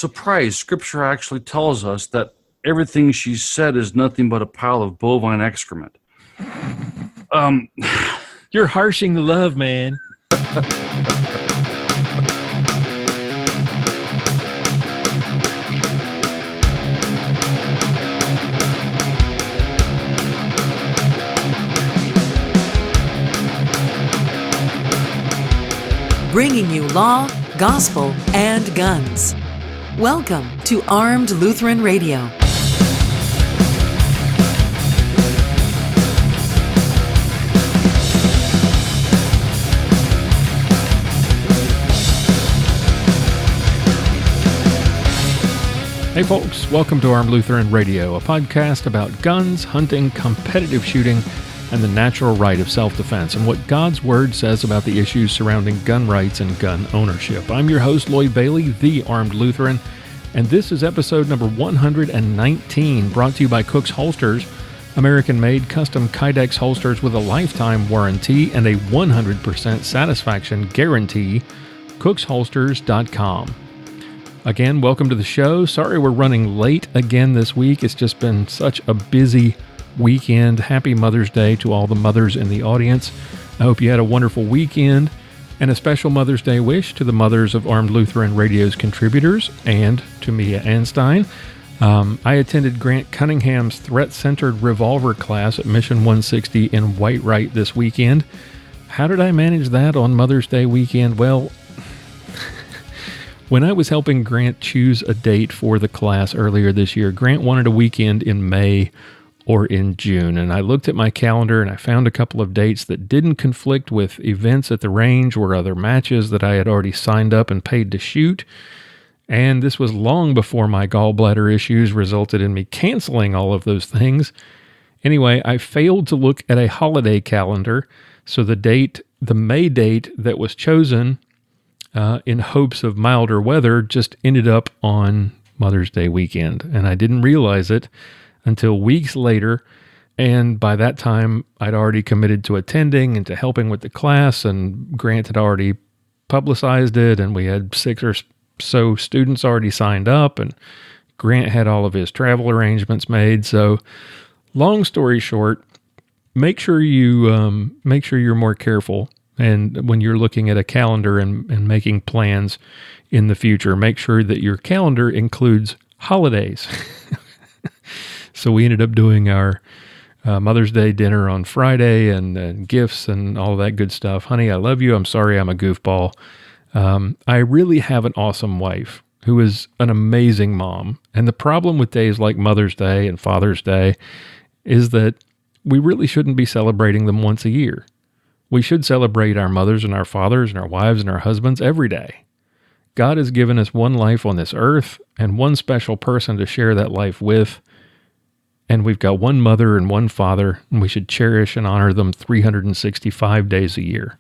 surprise, Scripture actually tells us that everything she said is nothing but a pile of bovine excrement. You're harshing the love, man. Bringing you law, gospel, and guns. Welcome to Armed Lutheran Radio. Hey folks, welcome to Armed Lutheran Radio, a podcast about guns, hunting, competitive shooting, and the natural right of self-defense, and what God's Word says about the issues surrounding gun rights and gun ownership. I'm your host, Lloyd Bailey, the Armed Lutheran, and this is episode number 119, brought to you by Cook's Holsters, American-made custom Kydex holsters with a lifetime warranty and a 100% satisfaction guarantee, cooksholsters.com. Again, welcome to the show. Sorry we're running late again this week. It's just been such a busy weekend. Happy Mother's Day to all the mothers in the audience. I hope you had a wonderful weekend, and a special Mother's Day wish to the mothers of Armed Lutheran Radio's contributors and to Mia Anstein. I attended Grant Cunningham's threat-centered revolver class at Mission 160 in Whitewright this weekend. How did I manage that on Mother's Day weekend? Well, when I was helping Grant choose a date for the class earlier this year, Grant wanted a weekend in May or in June. And I looked at my calendar and I found a couple of dates that didn't conflict with events at the range or other matches that I had already signed up and paid to shoot. And this was long before my gallbladder issues resulted in me canceling all of those things. Anyway, I failed to look at a holiday calendar. So the May date that was chosen in hopes of milder weather just ended up on Mother's Day weekend. And I didn't realize it until weeks later, and by that time, I'd already committed to attending and to helping with the class, and Grant had already publicized it, and we had 6 or so students already signed up, and Grant had all of his travel arrangements made. So, long story short, make sure you're more careful, and when you're looking at a calendar and making plans in the future, make sure that your calendar includes holidays. So we ended up doing our Mother's Day dinner on Friday and gifts and all that good stuff. Honey, I love you. I'm sorry I'm a goofball. I really have an awesome wife who is an amazing mom. And the problem with days like Mother's Day and Father's Day is that we really shouldn't be celebrating them once a year. We should celebrate our mothers and our fathers and our wives and our husbands every day. God has given us one life on this earth and one special person to share that life with. And we've got one mother and one father, and we should cherish and honor them 365 days a year.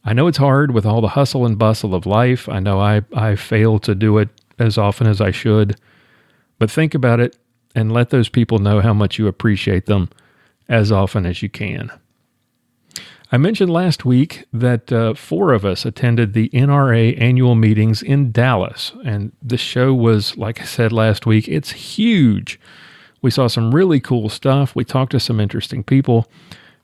I know it's hard with all the hustle and bustle of life. I know I fail to do it as often as I should. But think about it and let those people know how much you appreciate them as often as you can. I mentioned last week that 4 of us attended the NRA Annual Meetings in Dallas. And the show was, like I said last week, it's huge. We saw some really cool stuff. We talked to some interesting people.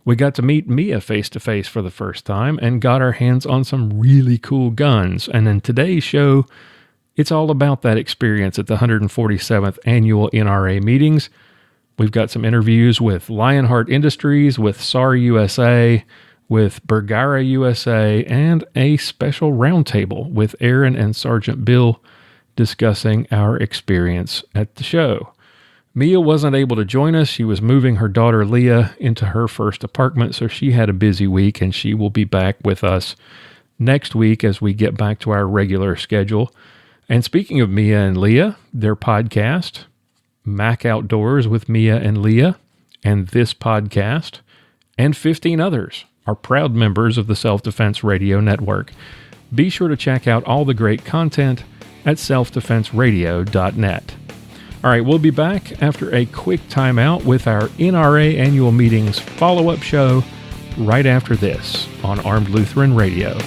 We got to meet Mia face-to-face for the first time and got our hands on some really cool guns. And in today's show, it's all about that experience at the 147th Annual NRA Meetings. We've got some interviews with Lionheart Industries, with SAR USA, with Bergara USA, and a special roundtable with Aaron and Sgt. Bill discussing our experience at the show. Mia wasn't able to join us. She was moving her daughter Leah into her first apartment, so she had a busy week, and she will be back with us next week as we get back to our regular schedule. And speaking of Mia and Leah, their podcast, Mac Outdoors with Mia and Leah, and this podcast, and 15 others, are proud members of the Self-Defense Radio Network. Be sure to check out all the great content at selfdefenseradio.net. All right, we'll be back after a quick timeout with our NRA Annual Meetings follow-up show right after this on Armed Lutheran Radio.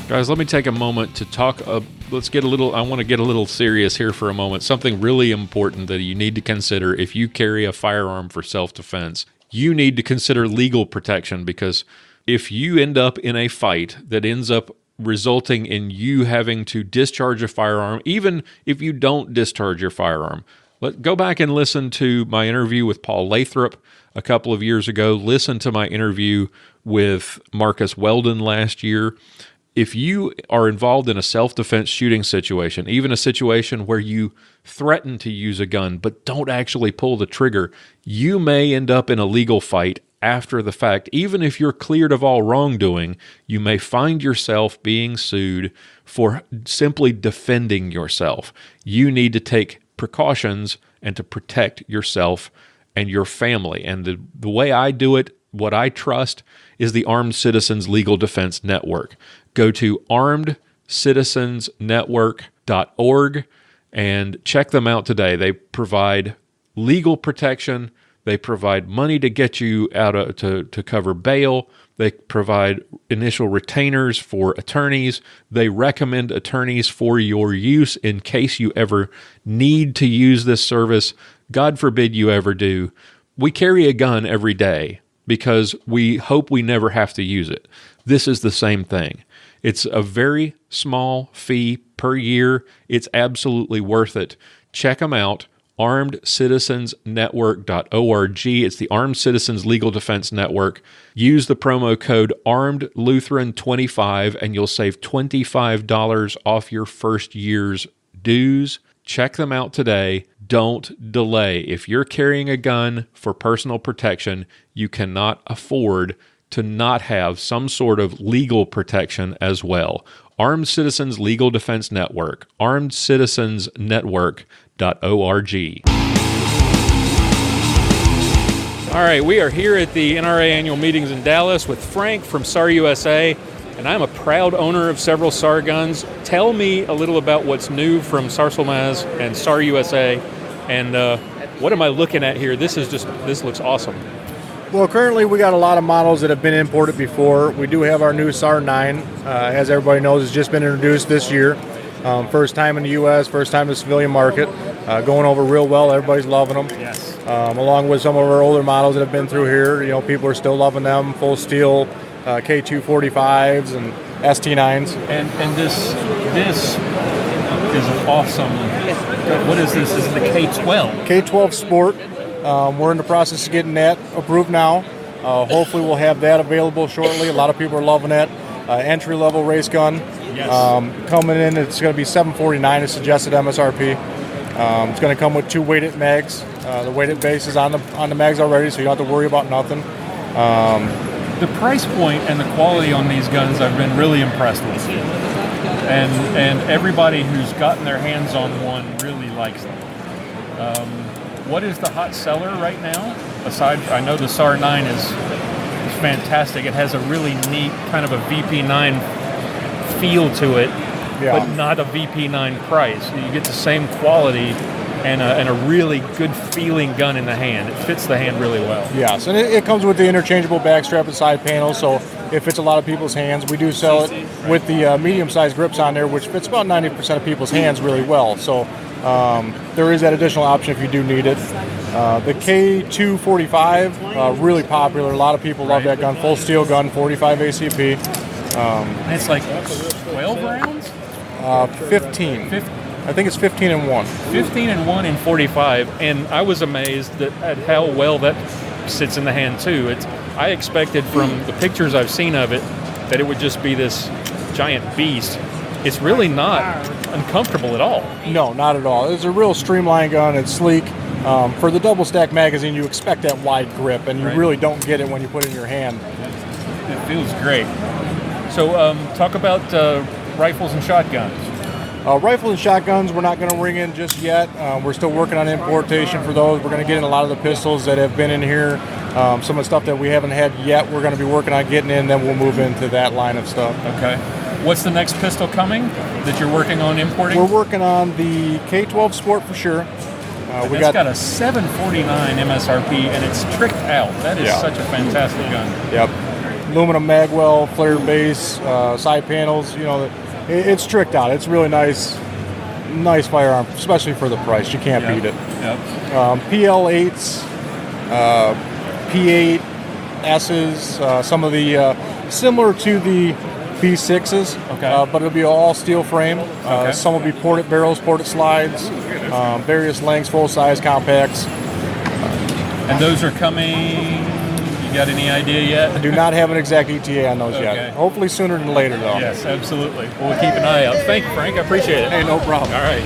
Guys, let me take a moment to talk. I want to get a little serious here for a moment. Something really important that you need to consider if you carry a firearm for self-defense. You need to consider legal protection, because if you end up in a fight that ends up resulting in you having to discharge a firearm, even if you don't discharge your firearm, go back and listen to my interview with Paul Lathrop a couple of years ago. Listen to my interview with Marcus Weldon last year. If you are involved in a self-defense shooting situation, even a situation where you threaten to use a gun but don't actually pull the trigger, you may end up in a legal fight after the fact. Even if you're cleared of all wrongdoing, you may find yourself being sued for simply defending yourself. You need to take precautions and to protect yourself and your family. And the way I do it, what I trust, is the Armed Citizens Legal Defense Network. Go to armedcitizensnetwork.org and check them out today. They provide legal protection. They provide money to get you out to cover bail. They provide initial retainers for attorneys. They recommend attorneys for your use in case you ever need to use this service. God forbid you ever do. We carry a gun every day because we hope we never have to use it. This is the same thing. It's a very small fee per year. It's absolutely worth it. Check them out, armedcitizensnetwork.org. It's the Armed Citizens Legal Defense Network. Use the promo code ARMEDLutheran25 and you'll save $25 off your first year's dues. Check them out today. Don't delay. If you're carrying a gun for personal protection, you cannot afford to not have some sort of legal protection as well. Armed Citizens Legal Defense Network, armedcitizensnetwork.org. All right, we are here at the NRA Annual Meetings in Dallas with Frank from SAR USA, and I'm a proud owner of several SAR guns. Tell me a little about what's new from Sarsilmaz and SAR USA, and what am I looking at here? This looks awesome. Well, currently we got a lot of models that have been imported before. We do have our new SAR 9, as everybody knows, it's just been introduced this year. First time in the U.S., first time in the civilian market. Going over real well, everybody's loving them. Yes. Along with some of our older models that have been through here, people are still loving them. Full steel K245s and ST9s. And this is awesome. What is this? This is the K12. K12 Sport. We're in the process of getting that approved now. Hopefully we'll have that available shortly. A lot of people are loving that. Entry-level race gun. Yes. Coming in, it's going to be $749 as suggested MSRP. It's going to come with 2 weighted mags. The weighted base is on the mags already, so you don't have to worry about nothing. The price point and the quality on these guns I've been really impressed with. And everybody who's gotten their hands on one really likes them. What is the hot seller right now? I know the SAR 9 is fantastic. It has a really neat kind of a VP9 feel to it, but not a VP9 price. You get the same quality and a really good feeling gun in the hand. It fits the hand really well. Yes, and it comes with the interchangeable backstrap and side panel, so it fits a lot of people's hands. We do sell it with the medium-sized grips on there, which fits about 90% of people's hands really well. So there is that additional option if you do need it. The K245, really popular. A lot of people love that gun. Full steel gun, 45 ACP. And it's like 12 rounds? 15. I think it's 15 and 1. 15 and 1 in 45, and I was amazed at how well that sits in the hand too. I expected from the pictures I've seen of it that it would just be this giant beast. It's really not uncomfortable at all. No, not at all. It's a real streamlined gun. It's sleek. For the double stack magazine, you expect that wide grip, and you really don't get it when you put it in your hand. It feels great. So talk about rifles and shotguns. Rifles and shotguns, we're not going to ring in just yet. We're still working on importation for those. We're going to get in a lot of the pistols that have been in here. Some of the stuff that we haven't had yet, we're going to be working on getting in, then we'll move into that line of stuff. Okay. What's the next pistol coming that you're working on importing? We're working on the K12 Sport for sure. It's got a $749 MSRP, and it's tricked out. That is such a fantastic gun. Yep. aluminum magwell, flared base, side panels. It's tricked out. It's really nice firearm, especially for the price. You can't beat it. Yep. PL8s, P8 S's, some of the similar to the B6s, but it'll be all steel frame. Some will be ported barrels, ported slides, various lengths, full size, compacts. And those are coming. You got any idea yet? I do not have an exact ETA on those yet. Hopefully sooner than later, though. Yes, absolutely. We'll keep an eye out. Thank you, Frank. I appreciate it. Hey, no problem. All right.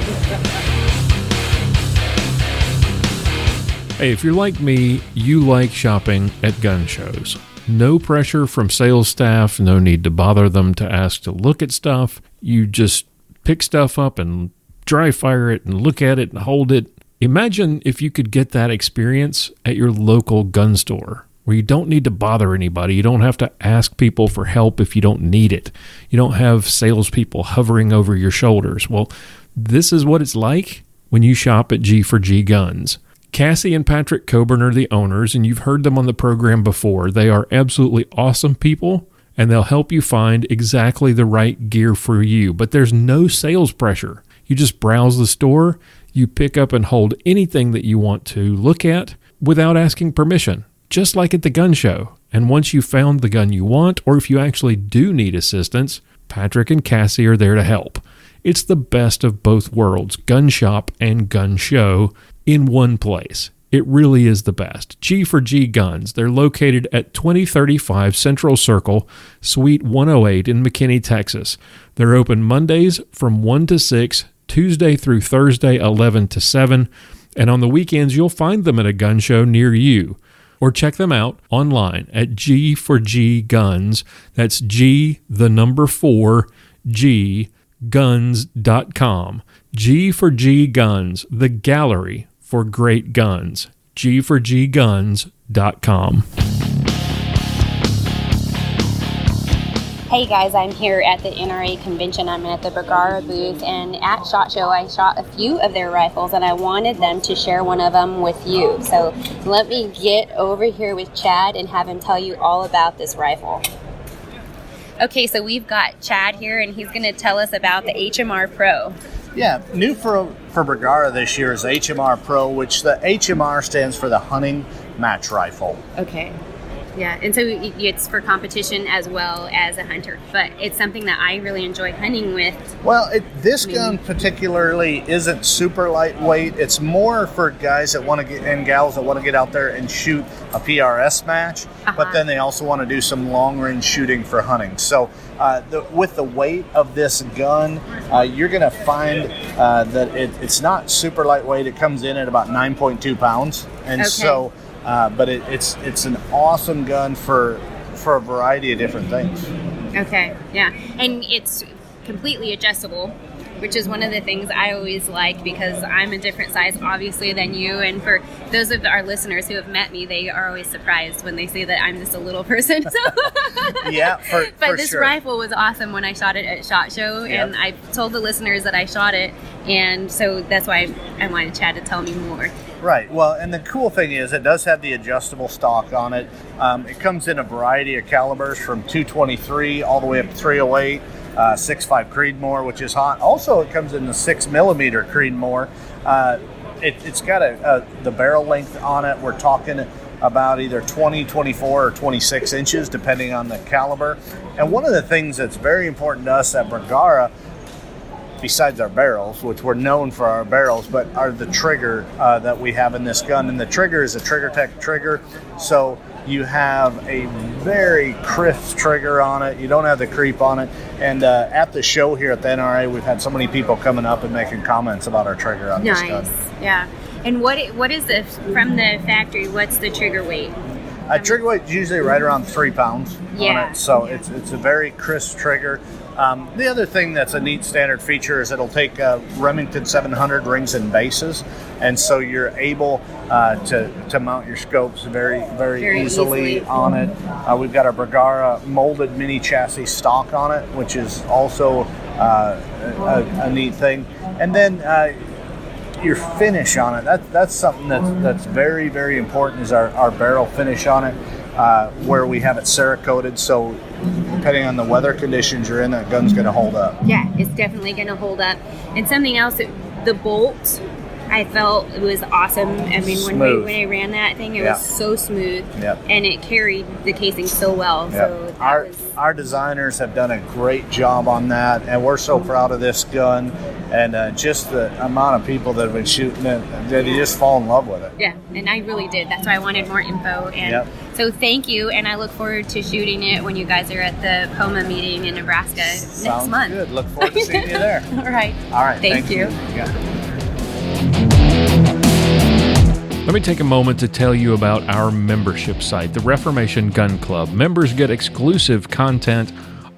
Hey, if you're like me, you like shopping at gun shows. No pressure from sales staff, no need to bother them to ask to look at stuff. You just pick stuff up and dry fire it and look at it and hold it. Imagine if you could get that experience at your local gun store, where you don't need to bother anybody. You don't have to ask people for help if you don't need it. You don't have salespeople hovering over your shoulders. Well, this is what it's like when you shop at G4G Guns. Cassie and Patrick Coburn are the owners, and you've heard them on the program before. They are absolutely awesome people, and they'll help you find exactly the right gear for you. But there's no sales pressure. You just browse the store, you pick up and hold anything that you want to look at without asking permission, just like at the gun show. And once you've found the gun you want, or if you actually do need assistance, Patrick and Cassie are there to help. It's the best of both worlds, gun shop and gun show, in one place. It really is the best. G4G Guns. They're located at 2035 Central Circle, Suite 108 in McKinney, Texas. They're open Mondays from 1 to 6, Tuesday through Thursday 11 to 7, and on the weekends you'll find them at a gun show near you. Or check them out online at G4G Guns. That's G, the number 4, G, guns.com. G4G Guns, the gallery for great guns. G4GGuns.com. Hey guys, I'm here at the NRA convention. I'm at the Bergara booth, and at SHOT Show I shot a few of their rifles and I wanted them to share one of them with you. So let me get over here with Chad and have him tell you all about this rifle. Okay, so we've got Chad here and he's going to tell us about the HMR Pro. Yeah, new for Bergara this year is HMR Pro, which the HMR stands for the hunting match rifle. Okay. Yeah, and so it's for competition as well as a hunter, but it's something that I really enjoy hunting with. Well, this gun particularly isn't super lightweight. It's more for guys that want to get, and gals that want to get out there and shoot a PRS match, but then they also want to do some long-range shooting for hunting. So with the weight of this gun, you're going to find that it's not super lightweight. It comes in at about 9.2 pounds, and so... but it's an awesome gun for a variety of different things. Okay, yeah. And it's completely adjustable, which is one of the things I always like because I'm a different size, obviously, than you. And for those of our listeners who have met me, they are always surprised when they say that I'm just a little person. So. Yeah, but this rifle was awesome when I shot it at SHOT Show, and I told the listeners that I shot it, and so that's why I wanted Chad to tell me more. Right. Well, and the cool thing is it does have the adjustable stock on it. It comes in a variety of calibers from 223 all the way up to 308, 6.5 Creedmoor, which is hot. Also, it comes in the 6mm Creedmoor. It's got the barrel length on it. We're talking about either 20, 24, or 26 inches, depending on the caliber. And one of the things that's very important to us at Bergara, besides our barrels, which we're known for our barrels, but are the trigger that we have in this gun. And the trigger is a TriggerTech trigger, so you have a very crisp trigger on it. You don't have the creep on it. And at the show here at the NRA, we've had so many people coming up and making comments about our trigger on this gun. Nice, yeah. And what is from the factory, what's the trigger weight? Trigger weight is usually right around 3 pounds on it, so it's a very crisp trigger. The other thing that's a neat standard feature is it'll take Remington 700 rings and bases, and so you're able to mount your scopes very easily on it. We've got our Bergara molded mini chassis stock on it, which is also a neat thing. And then your finish on it, that's something that's very, very important, is our barrel finish on it. where we have it Cerakoted, so depending on the weather conditions you're in, that gun's going to hold up. Yeah, it's definitely going to hold up. And something else, the bolt, I felt it was awesome. I mean, when I ran that thing, it was so smooth, and it carried the casing so well. So our designers have done a great job on that, and we're so proud of this gun, and just the amount of people that have been shooting it, that you just fall in love with it. Yeah, and I really did. That's why I wanted more info. And so thank you, and I look forward to shooting it when you guys are at the POMA meeting in Nebraska next month. Good. Look forward to seeing you there. All right. Thank you. Let me take a moment to tell you about our membership site, the Reformation Gun Club. Members get exclusive content,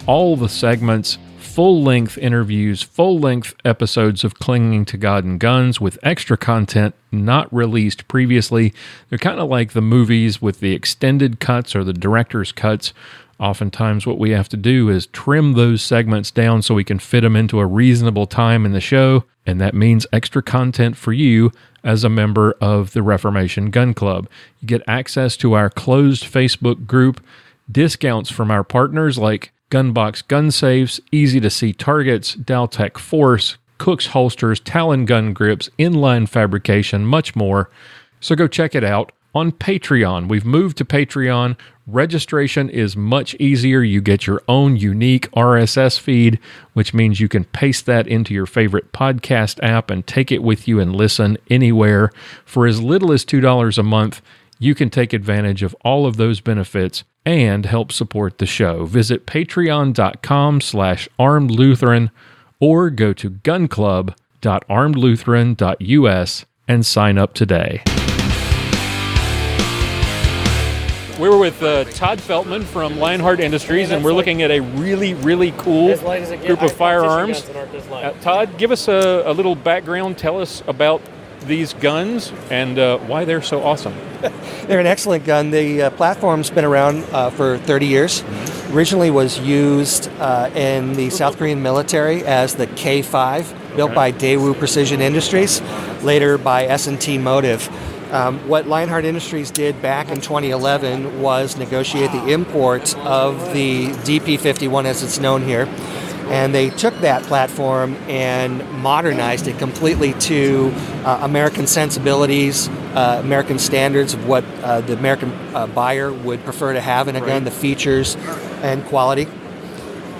all the segments, full-length interviews, full-length episodes of Clinging to God and Guns with extra content not released previously. They're kind of like the movies with the extended cuts or the director's cuts. Oftentimes what we have to do is trim those segments down so we can fit them into a reasonable time in the show, and that means extra content for you as a member of the Reformation Gun Club. You get access to our closed Facebook group, discounts from our partners like Gunbox Gun Safes, Easy to See Targets, Daltech Force, Cook's Holsters, Talon Gun Grips, Inline Fabrication, much more. So go check it out on Patreon. We've moved to Patreon. Registration is much easier. You get your own unique RSS feed, which means you can paste that into your favorite podcast app and take it with you and listen anywhere. For as little as $2 a month, you can take advantage of all of those benefits and help support the show. Visit patreon.com/armedlutheran or go to gunclub.armedlutheran.us and sign up today. We were with Todd Feltman from Lionheart Industries, and we're looking at a really, really cool group of firearms. Todd, give us a little background. Tell us about these guns and why they're so awesome. They're an excellent gun. The platform's been around for 30 years. Originally was used in the South Korean military as the K5, built by Daewoo Precision Industries, later by S&T Motive. What Lionheart Industries did back in 2011 was negotiate the import of the DP51 as it's known here, and they took that platform and modernized it completely to American sensibilities, American standards of what the American buyer would prefer to have in a gun, the features and quality.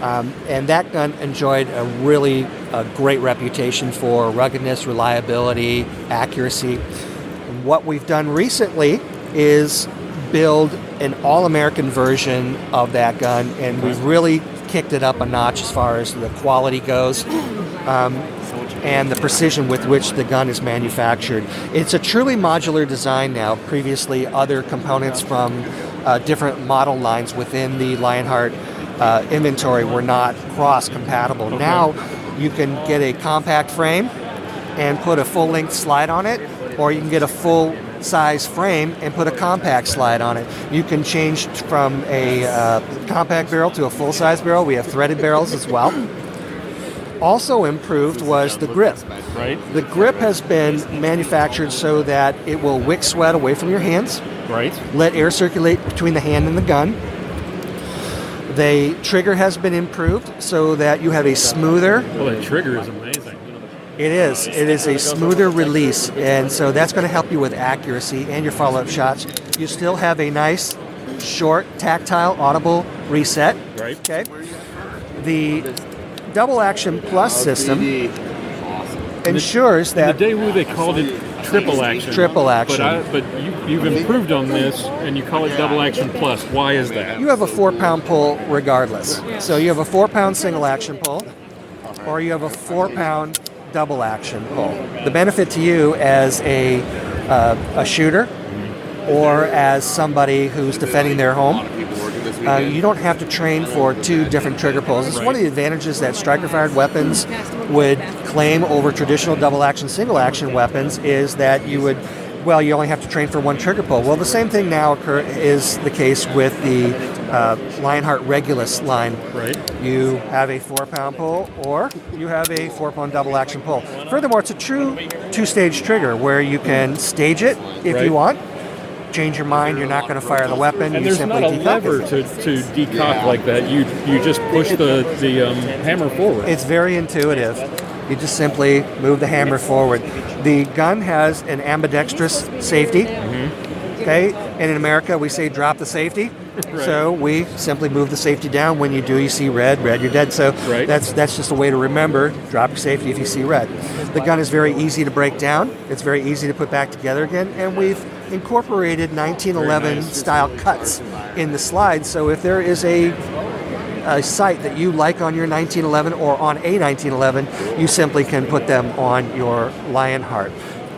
And that gun enjoyed a really great reputation for ruggedness, reliability, accuracy. What we've done recently is build an all-American version of that gun, and we've really kicked it up a notch as far as the quality goes and the precision with which the gun is manufactured. It's a truly modular design now. Previously, other components from different model lines within the Lionheart inventory were not cross-compatible. Okay. Now you can get a compact frame and put a full-length slide on it, or you can get a full-size frame and put a compact slide on it. You can change from a compact barrel to a full-size barrel. We have threaded barrels as well. Also improved was the grip. Right. The grip has been manufactured so that it will wick sweat away from your hands. Right. Let air circulate between the hand and the gun. The trigger has been improved so that you have a smoother... Well, the trigger is amazing. It is. It is a smoother release, and so that's going to help you with accuracy and your follow-up shots. You still have a nice, short, tactile, audible reset. Right. Okay. The Double Action Plus system ensures that... In the Daewoo, they called it triple action. Triple action. But you've improved on this, and you call it Double Action Plus. Why is that? You have a 4-pound pull regardless. So you have a 4-pound single action pull, or you have a 4-pound double action pull. The benefit to you as a shooter or as somebody who's defending their home, you don't have to train for 2 different trigger pulls. It's one of the advantages that striker-fired weapons would claim over traditional double-action, single-action weapons is that you only have to train for 1 trigger pull. Well, the same thing now is the case with the Lionheart Regulus line. Right. You have a 4-pound pull, or you have a 4-pound double-action pull. Furthermore, it's a true 2-stage trigger where you can stage it if you want, change your mind, you're not going to fire the weapon. And you there's simply not a decock lever it. to decock like that. You just push the hammer forward. It's very intuitive. You just simply move the hammer forward. The gun has an ambidextrous safety. Okay, and in America we say drop the safety. Right. So we simply move the safety down. When you do, you see red, you're dead. So that's just a way to remember, drop your safety if you see red. The gun is very easy to break down. It's very easy to put back together again. And we've incorporated 1911 style cuts in the slide. So if there is a sight that you like on your 1911 or on a 1911, you simply can put them on your Lionheart.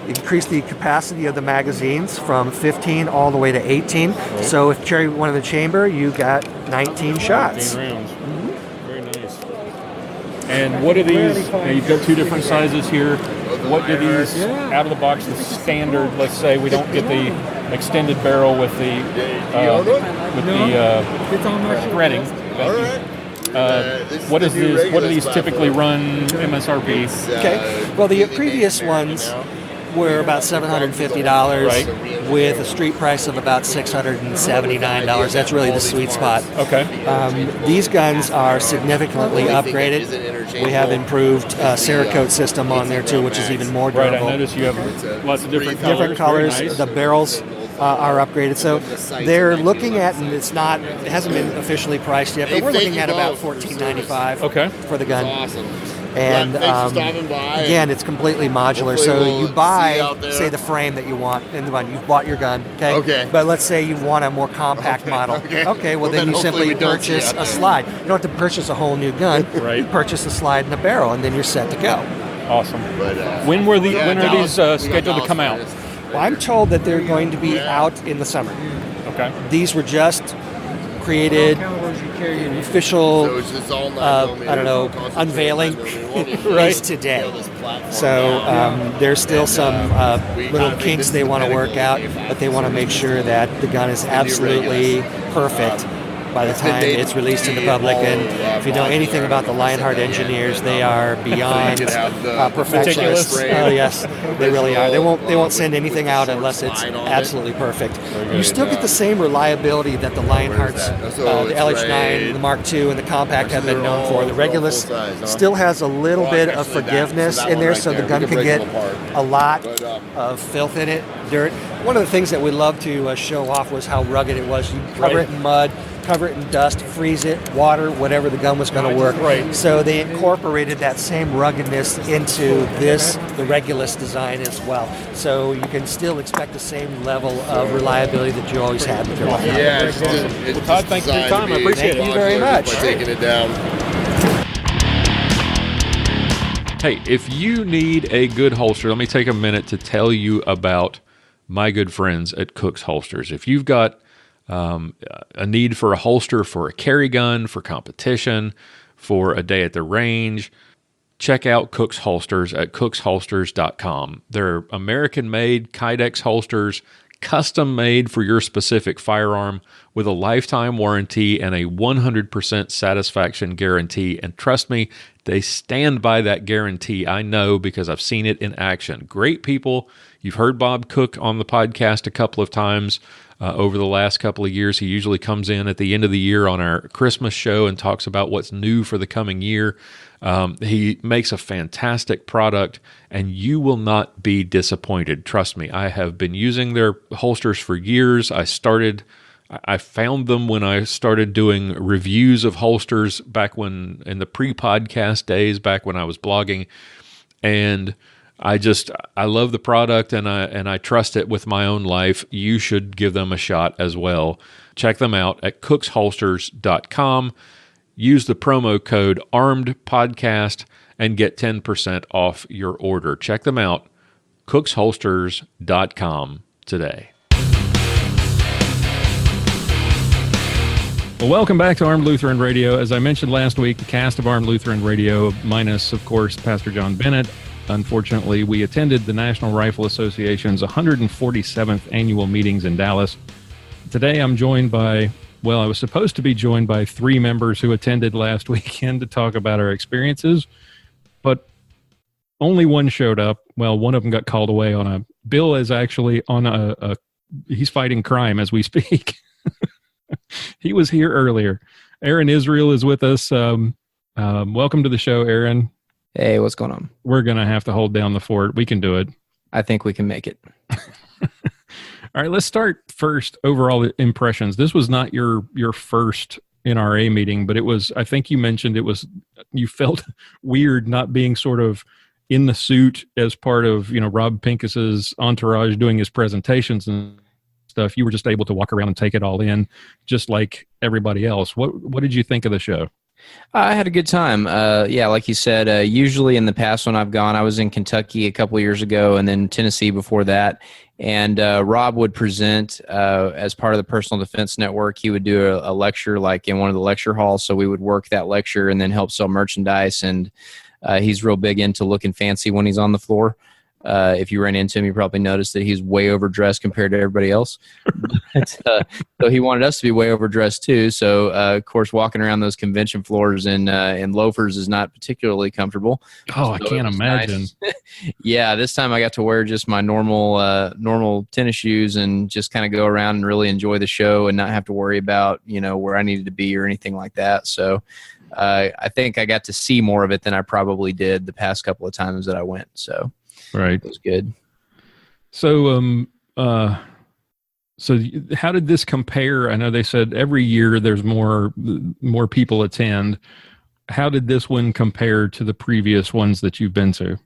Increase the capacity of the magazines from 15 all the way to 18. So if you carry one in the chamber, you got 19 shots. 19 rounds. Very nice. And what are these? Now you've got two different sizes here. What do these out of the box? The standard. Let's say we don't get the extended barrel with the threading. What is this? What do these typically run MSRP? Okay. Well, the previous ones were about $750 with a street price of about $679. That's really the sweet spot. Okay. These guns are significantly upgraded. We have improved Cerakote system on there too, which is even more durable. Right, I noticed you have lots of different colors. Nice. The barrels are upgraded. So they're looking at, and it hasn't been officially priced yet, but we're looking at about $14.95 for the gun. Awesome. And again, it's completely modular. So you buy, say, the frame that you want, and you've bought your gun. Okay. But let's say you want a more compact model. Okay. Well, then you simply purchase a slide. You don't have to purchase a whole new gun. You purchase a slide and a barrel, and then you're set to go. Awesome. When are these scheduled to come out? Well, I'm told that they're going to be out in the summer. Okay. These were just created official, unveiling is today. So there's still some little kinks they want to work out, but they want to make sure that the gun is absolutely perfect by the time it's released to the public. And if you know anything about the Lionheart engineers, they are beyond perfectionists. Oh yes, they really are. They won't send anything out unless it's absolutely perfect. You still get the same reliability that the Lionhearts, the LH9, the Mark II, and the Compact have been known for. The Regulus still has a little bit of forgiveness in there, so the gun can get a lot of filth in it, dirt. One of the things that we love to show off was how rugged it was. You cover it in mud, cover it in dust, freeze it, water, whatever, the gun was going to work. So they incorporated that same ruggedness into the Regulus design as well. So you can still expect the same level of reliability that you always had with your Lionheart. Yeah, Todd, thank you for your time. I appreciate it. Thank you very much. By taking it down. Hey, if you need a good holster, let me take a minute to tell you about my good friends at Cook's Holsters. If you've got a need for a holster for a carry gun, for competition, for a day at the range, check out Cook's Holsters at cooksholsters.com. They're American-made Kydex holsters, custom-made for your specific firearm with a lifetime warranty and a 100% satisfaction guarantee. And trust me, they stand by that guarantee. I know because I've seen it in action. Great people. You've heard Bob Cook on the podcast a couple of times over the last couple of years. He usually comes in at the end of the year on our Christmas show and talks about what's new for the coming year. He makes a fantastic product, and you will not be disappointed. Trust me, I have been using their holsters for years. I found them when I started doing reviews of holsters back when, in the pre-podcast days, back when I was blogging, and I love the product, and I trust it with my own life. You should give them a shot as well. Check them out at cooksholsters.com. Use the promo code ARMEDPODCAST and get 10% off your order. Check them out, cooksholsters.com today. Well, welcome back to Armed Lutheran Radio. As I mentioned last week, the cast of Armed Lutheran Radio, minus, of course, Pastor John Bennett. Unfortunately, we attended the National Rifle Association's 147th annual meetings in Dallas. Today, I'm joined by, well, I was supposed to be joined by 3 members who attended last weekend to talk about our experiences, but only one showed up. Well, one of them got called away on Bill is actually on a he's fighting crime as we speak. He was here earlier. Aaron Israel is with us. Welcome to the show, Aaron. Hey, what's going on? We're going to have to hold down the fort. We can do it. I think we can make it. All right, let's start first. Overall impressions. This was not your first NRA meeting, but it was, I think you mentioned you felt weird not being sort of in the suit as part of, Rob Pincus's entourage doing his presentations and stuff. You were just able to walk around and take it all in just like everybody else. What did you think of the show? I had a good time. Yeah, like you said, usually in the past when I've gone, I was in Kentucky a couple years ago and then Tennessee before that. And Rob would present as part of the Personal Defense Network. He would do a lecture like in one of the lecture halls. So we would work that lecture and then help sell merchandise. And he's real big into looking fancy when he's on the floor. If you ran into him, you probably noticed that he's way overdressed compared to everybody else. So he wanted us to be way overdressed too. So, of course, walking around those convention floors in loafers is not particularly comfortable. Oh, so I can't imagine. Nice. Yeah, this time I got to wear just my normal tennis shoes and just kind of go around and really enjoy the show and not have to worry about, where I needed to be or anything like that. So I think I got to see more of it than I probably did the past couple of times that I went. So. Right. It was good. So, so how did this compare? I know they said every year there's more people attend. How did this one compare to the previous ones that you've been to?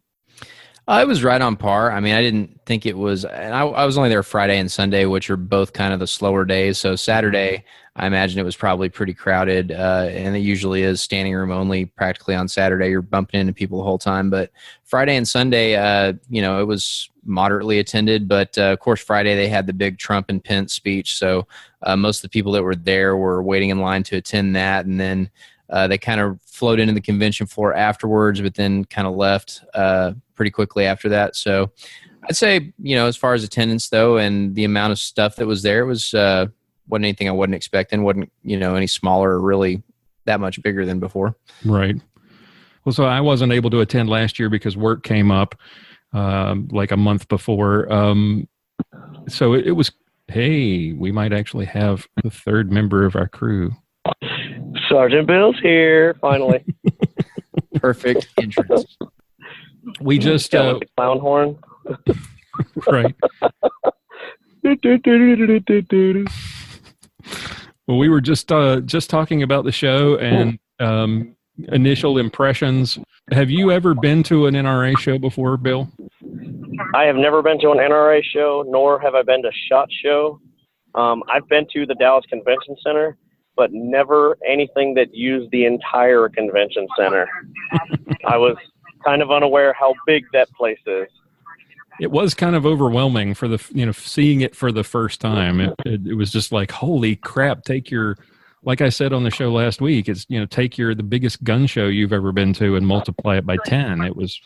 It was right on par. I mean, I didn't think it was, and I was only there Friday and Sunday, which are both kind of the slower days. So Saturday, I imagine it was probably pretty crowded, and it usually is standing room only practically on Saturday. You're bumping into people the whole time. But Friday and Sunday, it was moderately attended. But, of course, Friday they had the big Trump and Pence speech. So most of the people that were there were waiting in line to attend that. And then they kind of flowed into the convention floor afterwards, but then kind of left pretty quickly after that. So I'd say, as far as attendance, though, and the amount of stuff that was there, it was wasn't anything I wasn't expecting, wasn't, any smaller or really that much bigger than before. Right. Well, so I wasn't able to attend last year because work came up like a month before. So it was, hey, we might actually have the third member of our crew. Sergeant Bill's here, finally. Perfect entrance. We just with the clown horn. Right. Well, we were just talking about the show and initial impressions. Have you ever been to an NRA show before, Bill? I have never been to an NRA show, nor have I been to SHOT Show. I've been to the Dallas Convention Center, but never anything that used the entire convention center. I was kind of unaware how big that place is. It was kind of overwhelming for the, seeing it for the first time. It was just like, holy crap, like I said on the show last week, it's, take the biggest gun show you've ever been to and multiply it by 10. It was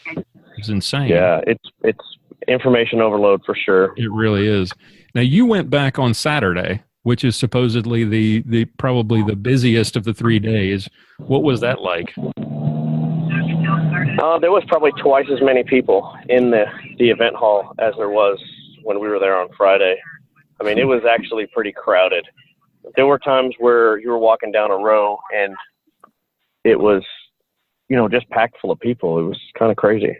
insane. Yeah, it's information overload for sure. It really is. Now you went back on Saturday, which is supposedly the probably the busiest of the 3 days. What was that like? There was probably twice as many people in the event hall as there was when we were there on Friday. I mean, it was actually pretty crowded. There were times where you were walking down a row and it was, just packed full of people. It was kind of crazy.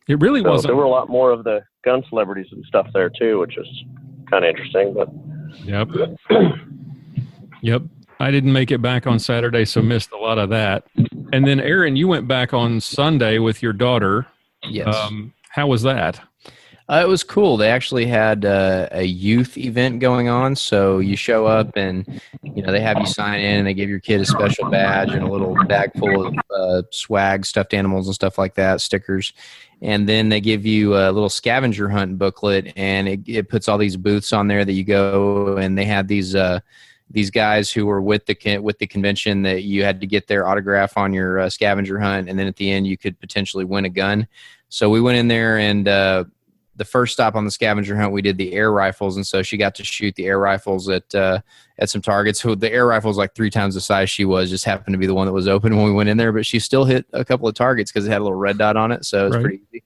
It really wasn't. There were a lot more of the gun celebrities and stuff there too, which was kind of interesting. But Yep. I didn't make it back on Saturday, so missed a lot of that. And then, Aaron, you went back on Sunday with your daughter. Yes. How was that? It was cool. They actually had a youth event going on. So you show up and, they have you sign in and they give your kid a special badge and a little bag full of swag, stuffed animals and stuff like that, stickers. And then they give you a little scavenger hunt booklet and it puts all these booths on there that you go, and they had these guys who were with the convention that you had to get their autograph on your scavenger hunt. And then at the end you could potentially win a gun. So we went in there and, the first stop on the scavenger hunt, we did the air rifles, and so she got to shoot the air rifles at some targets. So the air rifle was like 3 times the size she was, just happened to be the one that was open when we went in there, but she still hit a couple of targets because it had a little red dot on it, so it was pretty easy.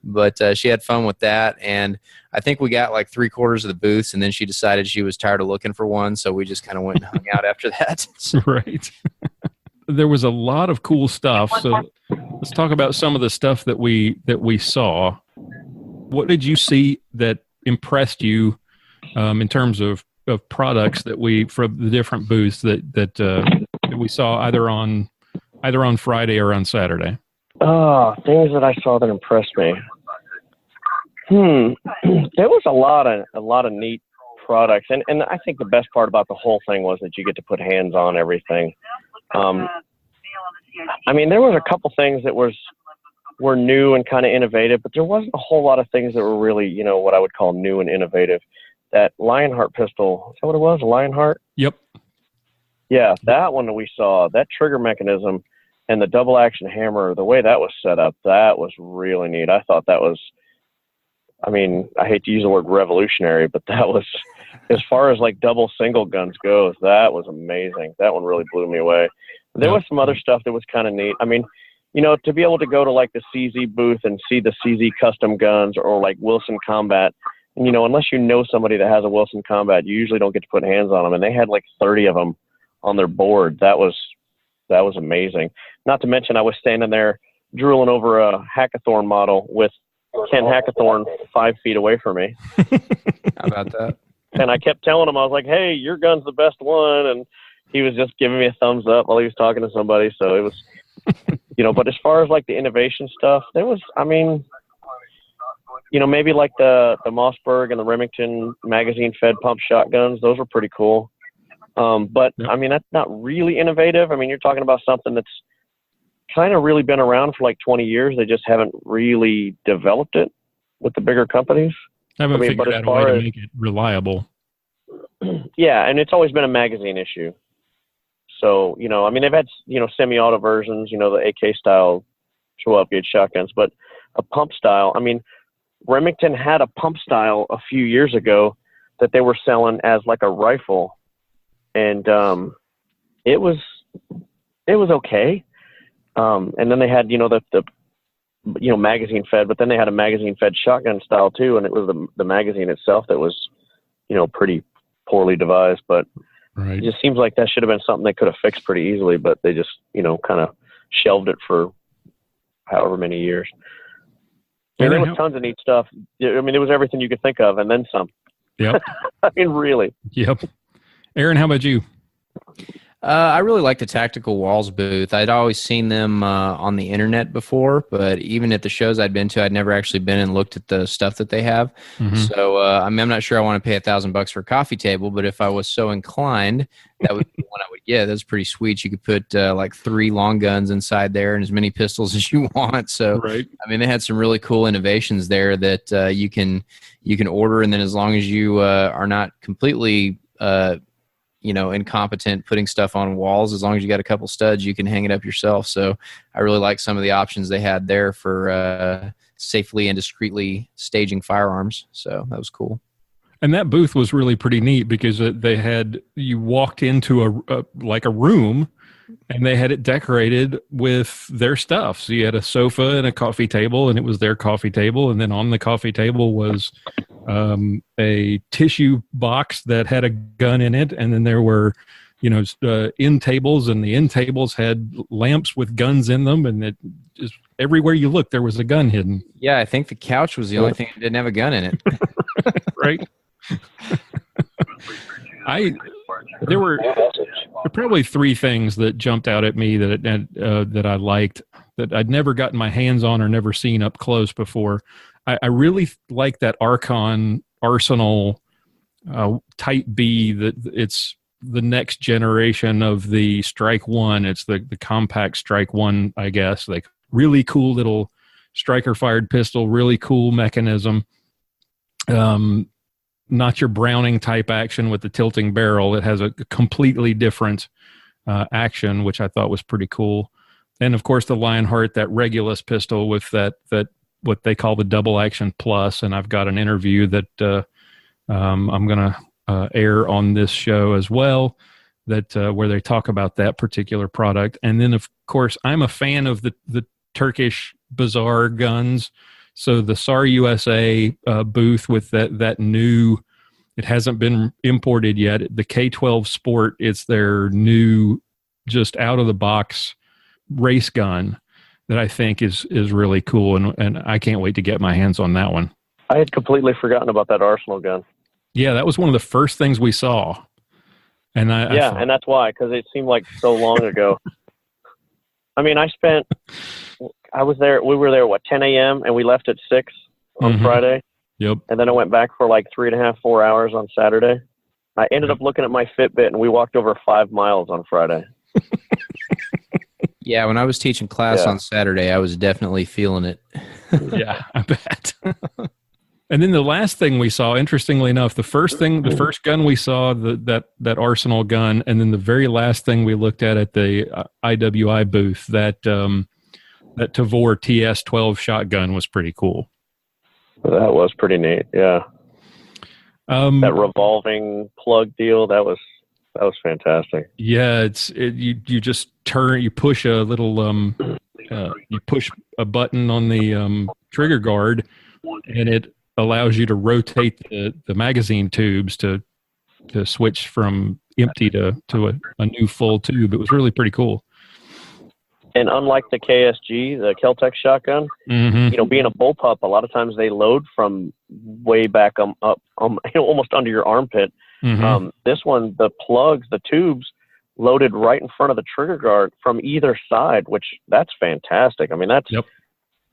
But she had fun with that, and I think we got like 3/4 of the booths, and then she decided she was tired of looking for one, so we just kind of went and hung out after that. Right. There was a lot of cool stuff. So let's talk about some of the stuff that we saw. What did you see that impressed you in terms of products that from the different booths that we saw either on Friday or on Saturday? Things that I saw that impressed me. There was a lot of neat products, and I think the best part about the whole thing was that you get to put hands on everything. I mean, there was a couple things that were new and kind of innovative, but there wasn't a whole lot of things that were really, what I would call new and innovative. That Lionheart pistol, is that what it was? A Lionheart? Yep. Yeah, that one that we saw, that trigger mechanism and the double action hammer, the way that was set up, that was really neat. I thought that was, I mean, I hate to use the word revolutionary, but that was, as far as like double single guns goes, that was amazing. That one really blew me away. There was some other stuff that was kind of neat. I mean, to be able to go to like the CZ booth and see the CZ custom guns or like Wilson Combat, unless you know somebody that has a Wilson Combat, you usually don't get to put hands on them. And they had like 30 of them on their board. That was amazing. Not to mention I was standing there drooling over a Hackathorn model with Ken Hackathorn 5 feet away from me. How about that? And I kept telling him, I was like, hey, your gun's the best one. And he was just giving me a thumbs up while he was talking to somebody. So it was, but as far as like the innovation stuff, there was, I mean, maybe like the Mossberg and the Remington magazine fed pump shotguns, those were pretty cool. But I mean, that's not really innovative. I mean, you're talking about something that's kind of really been around for like 20 years. They just haven't really developed it with the bigger companies. Haven't figured out a way to make it reliable. Yeah, and it's always been a magazine issue. So, I mean, they've had, semi-auto versions, the AK style 12-gauge shotguns, but a pump style, I mean, Remington had a pump style a few years ago that they were selling as like a rifle. And it was okay. And then they had, the magazine fed, but then they had a magazine fed shotgun style too. And it was the magazine itself that was, pretty poorly devised, but right. It just seems like that should have been something they could have fixed pretty easily, but they just, kind of shelved it for however many years. And there was tons of neat stuff. I mean, it was everything you could think of and then some. Yep. I mean, really. Yep. Aaron, how about you? I really like the Tactical Walls booth. I'd always seen them on the internet before, but even at the shows I'd been to, I'd never actually been and looked at the stuff that they have. Mm-hmm. So, I mean, I'm not sure I want to pay $1,000 for a coffee table, but if I was so inclined, that would be one I would get. That's pretty sweet. You could put like 3 long guns inside there and as many pistols as you want. So, right. I mean, they had some really cool innovations there that you can order, and then as long as you are not completely incompetent putting stuff on walls, as long as you got a couple studs, you can hang it up yourself. So I really like some of the options they had there for safely and discreetly staging firearms. So that was cool. And that booth was really pretty neat because you walked into a room and they had it decorated with their stuff. So you had a sofa and a coffee table, and it was their coffee table. And then on the coffee table was a tissue box that had a gun in it. And then there were, end tables, and the end tables had lamps with guns in them. And it just everywhere you looked, there was a gun hidden. Yeah, I think the couch was the only thing that didn't have a gun in it. Right. There were probably 3 things that jumped out at me that I liked that I'd never gotten my hands on or never seen up close before. I really like that Archon Arsenal Type B. That it's the next generation of the Strike One. It's the compact Strike One, I guess. Like really cool little striker fired pistol, really cool mechanism. Not your Browning type action with the tilting barrel. It has a completely different action, which I thought was pretty cool. And of course, the Lionheart, that Regulus pistol with that what they call the double action plus. And I've got an interview that I'm going to air on this show as well, that where they talk about that particular product. And then, of course, I'm a fan of the Turkish Bazaar guns. So the SAR USA booth with that new, it hasn't been imported yet, the K-12 Sport, it's their new, just out of the box race gun that I think is really cool, and I can't wait to get my hands on that one. I had completely forgotten about that Arsenal gun. Yeah, that was one of the first things we saw. And and that's why, because it seemed like so long ago. I mean, we were there, 10 a.m., and we left at 6 on Friday. Yep. And then I went back for like 3.5, 4 hours on Saturday. I ended up looking at my Fitbit, and we walked over 5 miles on Friday. Yeah, when I was teaching class on Saturday, I was definitely feeling it. Yeah, I bet. And then the last thing we saw, interestingly enough, the first gun we saw, that Arsenal gun, and then the very last thing we looked at the IWI booth, that Tavor TS-12 shotgun was pretty cool. That was pretty neat, yeah. That revolving plug deal, that was fantastic. Yeah, you just you push a little you push a button on the trigger guard, and it allows you to rotate the magazine tubes to switch from empty to a new full tube. It was really pretty cool. And unlike the KSG, the Kel-Tec shotgun, being a bullpup, a lot of times they load from way back up, almost under your armpit. This one, the plugs, the tubes, loaded right in front of the trigger guard from either side, which that's fantastic. I mean,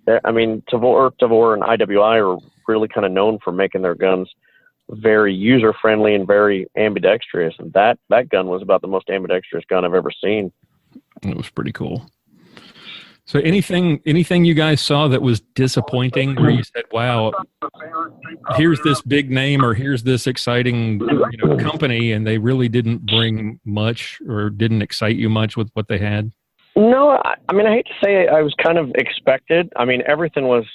Tavor and IWI are really kind of known for making their guns very user-friendly and very ambidextrous. And that gun was about the most ambidextrous gun I've ever seen. It was pretty cool. So anything you guys saw that was disappointing, where you said, wow, here's this big name or here's this exciting company, and they really didn't bring much or didn't excite you much with what they had? No, I mean, I hate to say it, I was kind of expected. I mean, everything was,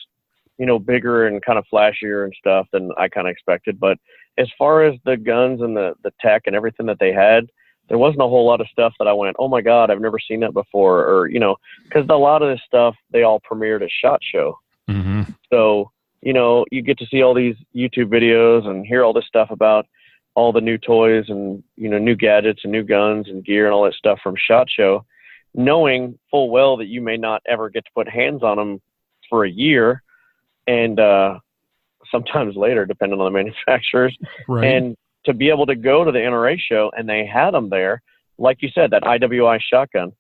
bigger and kind of flashier and stuff than I kind of expected. But as far as the guns and the tech and everything that they had, there wasn't a whole lot of stuff that I went, oh my God, I've never seen that before. Or, because a lot of this stuff, they all premiered at SHOT Show. So, you get to see all these YouTube videos and hear all this stuff about all the new toys and, new gadgets and new guns and gear and all that stuff from SHOT Show, knowing full well that you may not ever get to put hands on them for a year and sometimes later, depending on the manufacturers. Right. And to be able to go to the NRA show and they had them there, like you said, that IWI shotgun,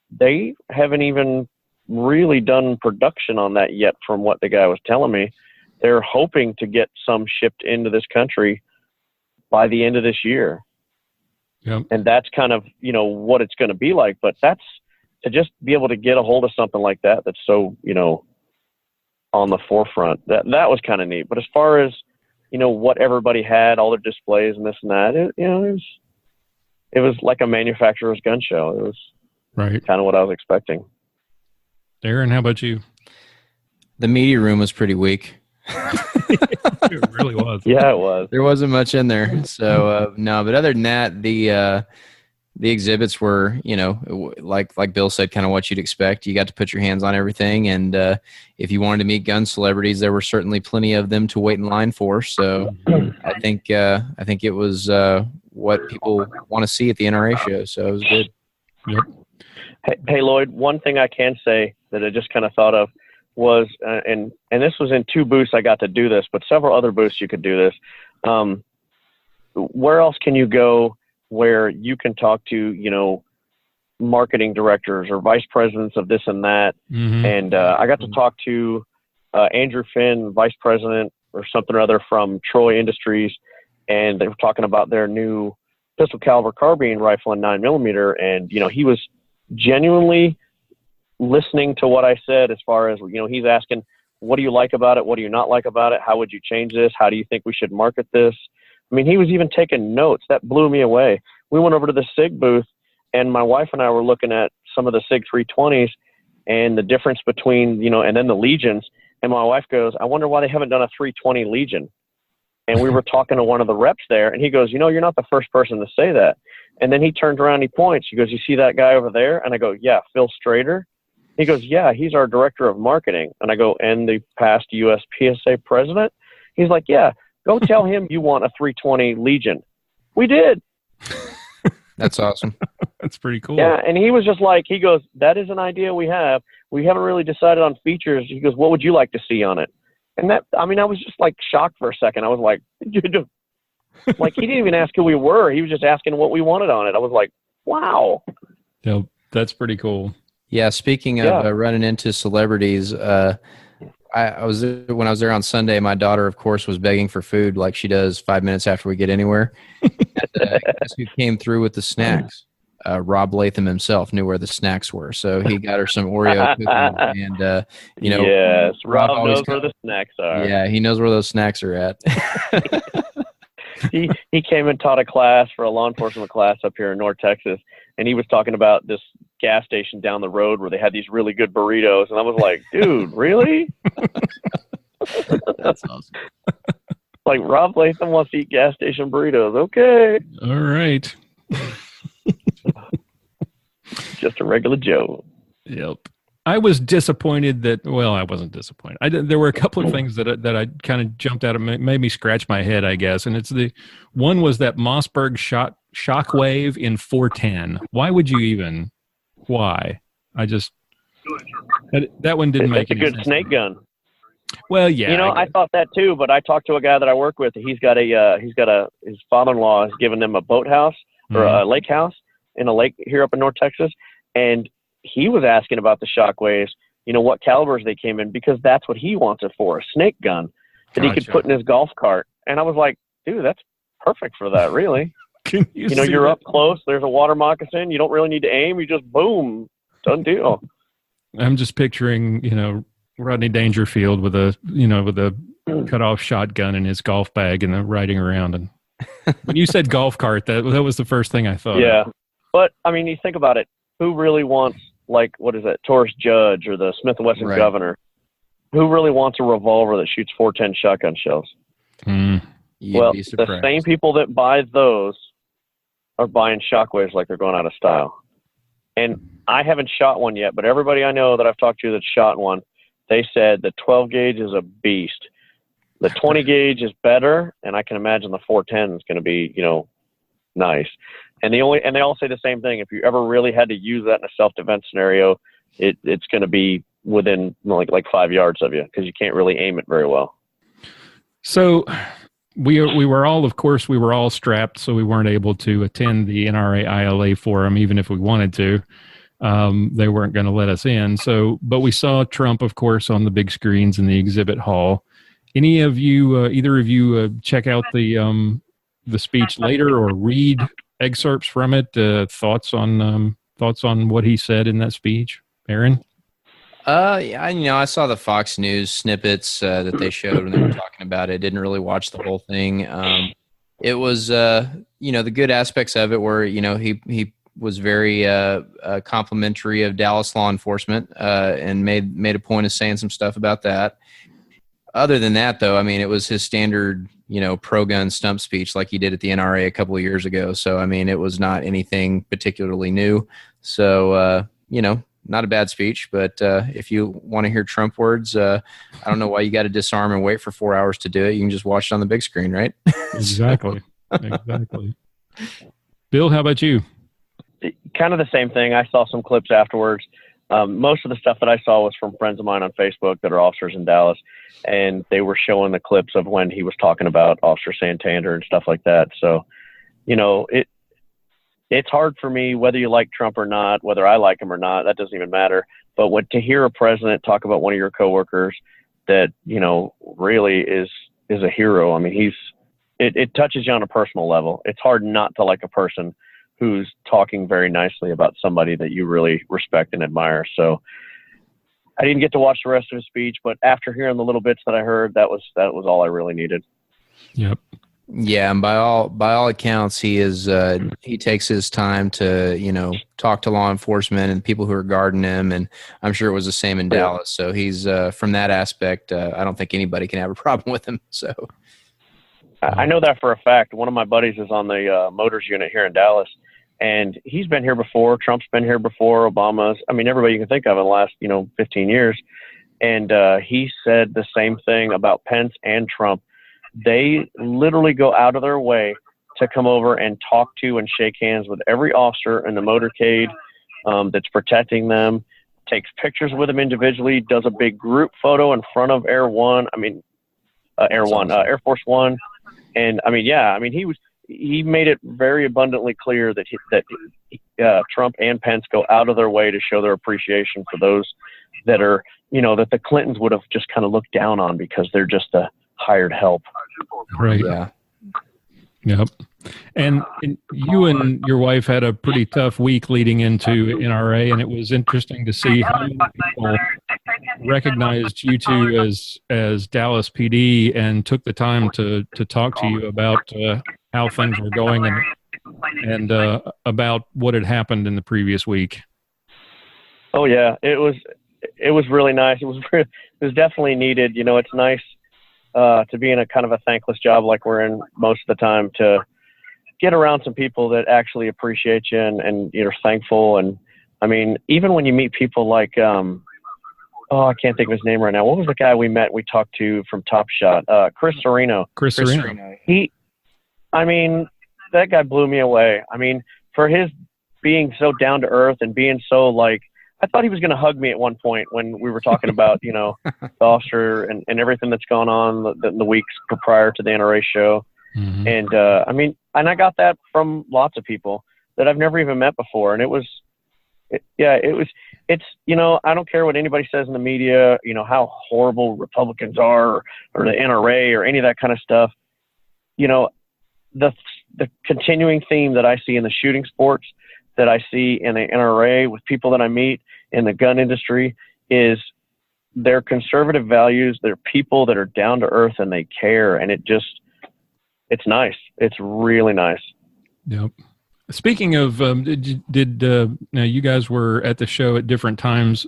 they haven't even really done production on that yet from what the guy was telling me. They're hoping to get some shipped into this country by the end of this year. Yep. And that's kind of, what it's going to be like. But that's to just be able to get a hold of something like that that's so, on the forefront. That was kind of neat. But as far as, what everybody had, all their displays and this and that, it was like a manufacturer's gun show. It was right, kind of what I was expecting. Aaron, how about you? The media room was pretty weak. It really was. Yeah, it was. There wasn't much in there. So, no, but other than that, the exhibits were, like Bill said, kind of what you'd expect. You got to put your hands on everything. And if you wanted to meet gun celebrities, there were certainly plenty of them to wait in line for. So I think it was what people want to see at the NRA show. So it was good. Yep. Hey, Lloyd, one thing I can say that I just kind of thought of was, and this was in 2 booths I got to do this, but several other booths you could do this. Where else can you go where you can talk to, marketing directors or vice presidents of this and that? And I got to talk to Andrew Finn, vice president or something or other from Troy Industries, and they were talking about their new pistol caliber carbine rifle in 9mm, and he was genuinely listening to what I said as far as, he's asking, what do you like about it? What do you not like about it? How would you change this? How do you think we should market this? I mean, he was even taking notes. That blew me away. We went over to the SIG booth, and my wife and I were looking at some of the SIG 320s and the difference between, and then the Legions. And my wife goes, I wonder why they haven't done a 320 Legion. And we were talking to one of the reps there, and he goes, you're not the first person to say that. And then he turns around, he points. He goes, you see that guy over there? And I go, yeah, Phil Strader. He goes, yeah, he's our director of marketing. And I go, and the past US PSA president? He's like, yeah, go tell him you want a 320 Legion. We did. That's awesome. That's pretty cool. Yeah, and he was just like, he goes, that is an idea we have. We haven't really decided on features. He goes, what would you like to see on it? And that, I mean, I was just like shocked for a second. I was like, like he didn't even ask who we were. He was just asking what we wanted on it. I was like, wow. Yep, that's pretty cool. Yeah, speaking of running into celebrities, when I was there on Sunday, my daughter, of course, was begging for food like she does 5 minutes after we get anywhere. Guess who came through with the snacks? Rob Latham himself knew where the snacks were, so he got her some Oreo cookies. And yes, Rob knows where the snacks are. Yeah, he knows where those snacks are at. He came and taught a class for a law enforcement class up here in North Texas, and he was talking about this gas station down the road where they had these really good burritos, and I was like, dude, really? That's awesome. Like, Rob Latham wants to eat gas station burritos. Okay. All right. Just a regular Joe. Yep. I was disappointed that, well, I wasn't disappointed. There were a couple of things that I kind of jumped out of, made me scratch my head, I guess. And one was that Mossberg shockwave in 410. Why would you even, why? That one didn't make any sense. It's a good snake gun. Well, yeah. I thought that too, but I talked to a guy that I work with. His father-in-law has given them a boathouse or a lake house in a lake here up in North Texas. And he was asking about the shockwaves, what calibers they came in, because that's what he wants it for, a snake gun that he could put in his golf cart. And I was like, dude, that's perfect for that, really. You're up close. There's a water moccasin. You don't really need to aim. You just boom, done deal. I'm just picturing, Rodney Dangerfield with a cut-off shotgun in his golf bag and riding around. And when you said golf cart, that was the first thing I thought. Yeah, but I mean, you think about it. Who really wants, what is that, Taurus Judge or the Smith & Wesson Governor? Who really wants a revolver that shoots 410 shotgun shells? Well, the same people that buy those are buying shockwaves like they're going out of style. And I haven't shot one yet, but everybody I know that I've talked to that's shot one, they said the 12 gauge is a beast. The 20 gauge is better, and I can imagine the 410 is going to be, nice. And they all say the same thing. If you ever really had to use that in a self-defense scenario, it's going to be within like 5 yards of you because you can't really aim it very well. So we were all strapped, so we weren't able to attend the NRA ILA forum, even if we wanted to. They weren't going to let us in. But we saw Trump, of course, on the big screens in the exhibit hall. Any of you, either of you, check out the speech later or read excerpts from it? Thoughts on what he said in that speech, Aaron? Yeah, I saw the Fox News snippets that they showed when they were talking about it. Didn't really watch the whole thing. It was, the good aspects of it were, he was very complimentary of Dallas law enforcement and made a point of saying some stuff about that. Other than that, though, I mean, it was his standard, pro-gun stump speech like he did at the NRA a couple of years ago. So, I mean, it was not anything particularly new. So, not a bad speech. But if you want to hear Trump words, I don't know why you got to disarm and wait for 4 hours to do it. You can just watch it on the big screen, right? Exactly. Bill, how about you? Kind of the same thing. I saw some clips afterwards. Most of the stuff that I saw was from friends of mine on Facebook that are officers in Dallas, and they were showing the clips of when he was talking about Officer Santander and stuff like that. So, it's hard for me, whether you like Trump or not, whether I like him or not, that doesn't even matter. But to hear a president talk about one of your coworkers that, really is a hero. I mean, it touches you on a personal level. It's hard not to like a person who's talking very nicely about somebody that you really respect and admire. So I didn't get to watch the rest of his speech, but after hearing the little bits that I heard, that was all I really needed. Yep. Yeah, and by all accounts, he takes his time to talk to law enforcement and people who are guarding him, and I'm sure it was the same in Dallas. So he's from that aspect, I don't think anybody can have a problem with him. So I know that for a fact. One of my buddies is on the motors unit here in Dallas, And he's been here before. Trump's been here before. Obama's. I mean, everybody you can think of in the last 15 years. And he said the same thing about Pence and Trump. They literally go out of their way to come over and talk to and shake hands with every officer in the motorcade that's protecting them, takes pictures with them individually, does a big group photo in front of Air Force One. And he made it very abundantly clear that Trump and Pence go out of their way to show their appreciation for those that are, that the Clintons would have just kind of looked down on because they're just a hired help. Right. Yeah. Yep. And you and your wife had a pretty tough week leading into NRA, and it was interesting to see how many people recognized you two as Dallas PD and took the time to talk to you about how things were going and about what had happened in the previous week. Oh yeah, it was really nice. It was definitely needed. It's nice to be in a kind of a thankless job like we're in most of the time, to get around some people that actually appreciate you and you're thankful. And I mean, even when you meet people like, I can't think of his name right now. What was the guy we talked to from Top Shot? Chris Sereno. Chris Sereno. That guy blew me away. I mean, for his being so down to earth and being so like, I thought he was going to hug me at one point when we were talking about, the officer and everything that's gone on the weeks prior to the NRA show. Mm-hmm. And, and I got that from lots of people that I've never even met before. And it's I don't care what anybody says in the media, how horrible Republicans are or the NRA or any of that kind of stuff. The continuing theme that I see in the shooting sports, that I see in the NRA with people that I meet in the gun industry, is their conservative values. They're people that are down to earth and they care. And it's nice. It's really nice. Yep. Speaking of, now you guys were at the show at different times.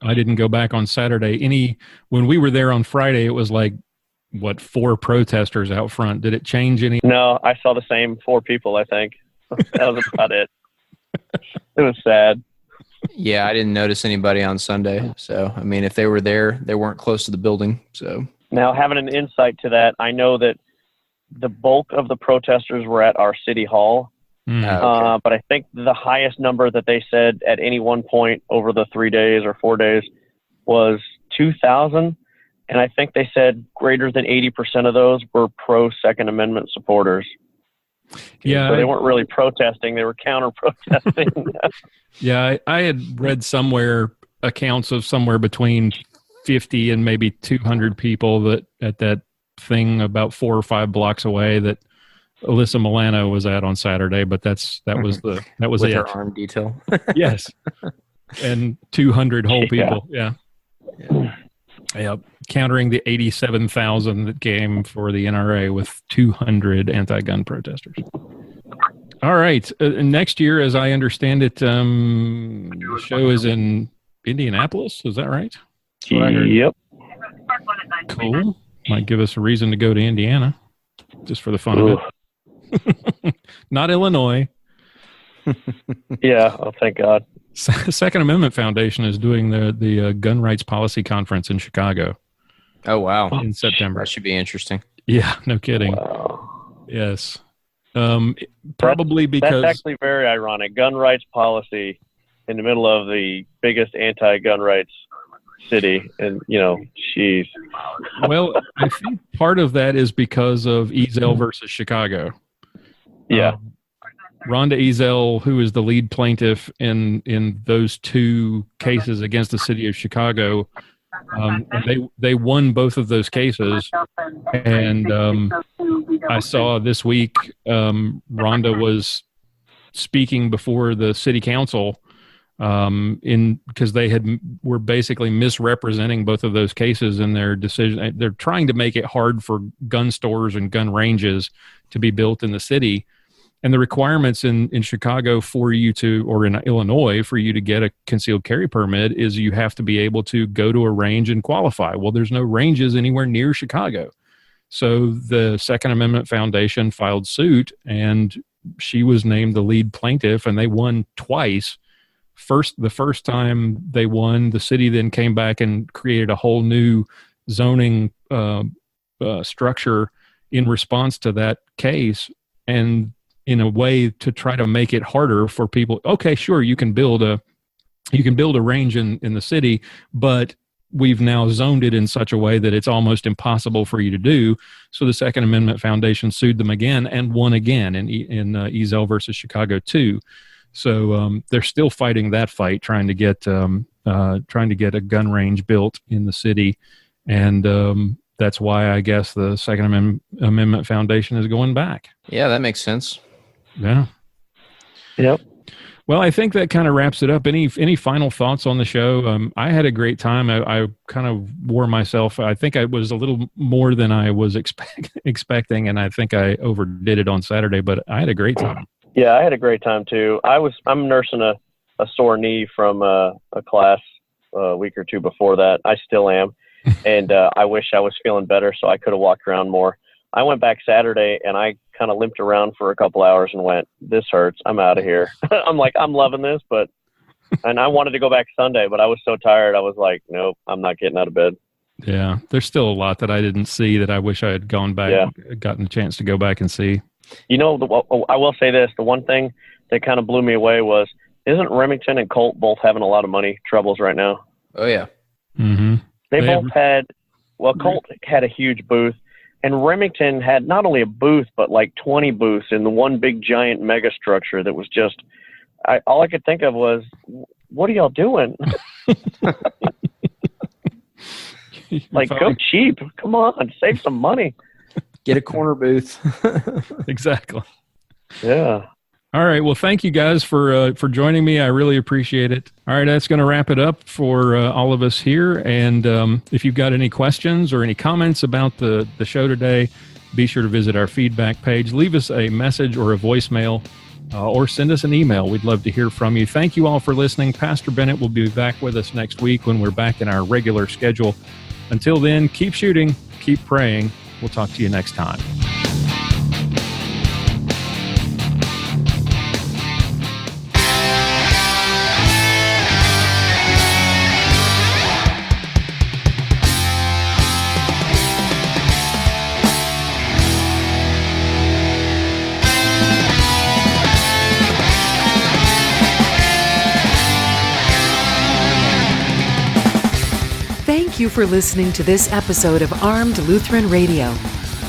I didn't go back on Saturday. When we were there on Friday, it was like, 4 protesters out front. Did it change any? No, I saw the same 4 people, I think. That was about it. It was sad. Yeah, I didn't notice anybody on Sunday. So, if they were there, they weren't close to the building. So now, having an insight to that, I know that the bulk of the protesters were at our city hall. Okay. But I think the highest number that they said at any one point over the 3 days or 4 days was 2,000. And I think they said greater than 80% of those were pro-Second Amendment supporters. Yeah, so they weren't really protesting; they were counter-protesting. Yeah, I had read somewhere accounts of somewhere between 50 and maybe 200 people that at that thing about 4 or 5 blocks away that Alyssa Milano was at on Saturday. But that was with it. Her armed detail. Yes, and 200 whole people. Yeah. Yep. Countering the 87,000 that came for the NRA with 200 anti-gun protesters. All right. Next year, as I understand it, the show is in Indianapolis. Is that right? Yep. Cool. Might give us a reason to go to Indiana, just for the fun of it. Not Illinois. Yeah. Oh, thank God. Second Amendment Foundation is doing the Gun Rights Policy Conference in Chicago. Oh, wow. In September. That should be interesting. Yeah, no kidding. Wow. Yes. Probably because... That's actually very ironic. Gun rights policy in the middle of the biggest anti-gun rights city. And, jeez. Well, I think part of that is because of Ezel versus Chicago. Yeah. Rhonda Ezel, who is the lead plaintiff in those 2 cases against the city of Chicago, they won both of those cases. And I saw this week Rhonda was speaking before the city council because they were basically misrepresenting both of those cases in their decision. They're trying to make it hard for gun stores and gun ranges to be built in the city. And the requirements in Chicago for you to, or in Illinois, for you to get a concealed carry permit is you have to be able to go to a range and qualify. Well, there's no ranges anywhere near Chicago. So the Second Amendment Foundation filed suit and she was named the lead plaintiff, and they won twice. The first time they won, the city then came back and created a whole new zoning structure in response to that case, and in a way to try to make it harder for people. Okay, sure, you can build a range in the city, but we've now zoned it in such a way that it's almost impossible for you to do. So the Second Amendment Foundation sued them again and won again in Ezel versus Chicago 2. So they're still fighting that fight, trying to get a gun range built in the city, and that's why I guess the Second Amendment Foundation is going back. Yeah, that makes sense. Yeah. Yep. Well, I think that kind of wraps it up. Any final thoughts on the show? I had a great time. I kind of wore myself. I think I was a little more than I was expecting, and I think I overdid it on Saturday, but I had a great time. Yeah, I had a great time too. I'm nursing a sore knee from a class a week or two before that. I still am, and I wish I was feeling better so I could have walked around more. I went back Saturday and I kind of limped around for a couple hours and went, this hurts. I'm out of here. I'm like, I'm loving this, and I wanted to go back Sunday, but I was so tired. I was like, nope, I'm not getting out of bed. Yeah, there's still a lot that I didn't see that I wish I had gone back, gotten a chance to go back and see. You know, I will say this. The one thing that kind of blew me away was, isn't Remington and Colt both having a lot of money troubles right now? Oh, yeah. Mm-hmm. They both had, Colt had a huge booth, and Remington had not only a booth, but like 20 booths in the one big giant mega structure that was just, all I could think of was, what are y'all doing? Like, go cheap. Come on, save some money. Get a corner booth. Exactly. Yeah. All right. Well, thank you guys for joining me. I really appreciate it. All right. That's going to wrap it up for all of us here. And if you've got any questions or any comments about the show today, be sure to visit our feedback page. Leave us a message or a voicemail or send us an email. We'd love to hear from you. Thank you all for listening. Pastor Bennett will be back with us next week when we're back in our regular schedule. Until then, keep shooting, keep praying. We'll talk to you next time. Thank you for listening to this episode of Armed Lutheran Radio.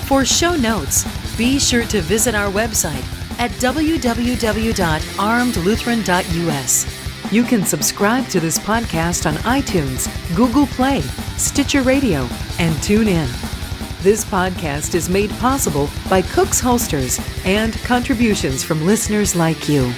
For show notes, be sure to visit our website at www.armedlutheran.us. You can subscribe to this podcast on iTunes, Google Play, Stitcher Radio, and TuneIn. This podcast is made possible by Cook's Holsters and contributions from listeners like you.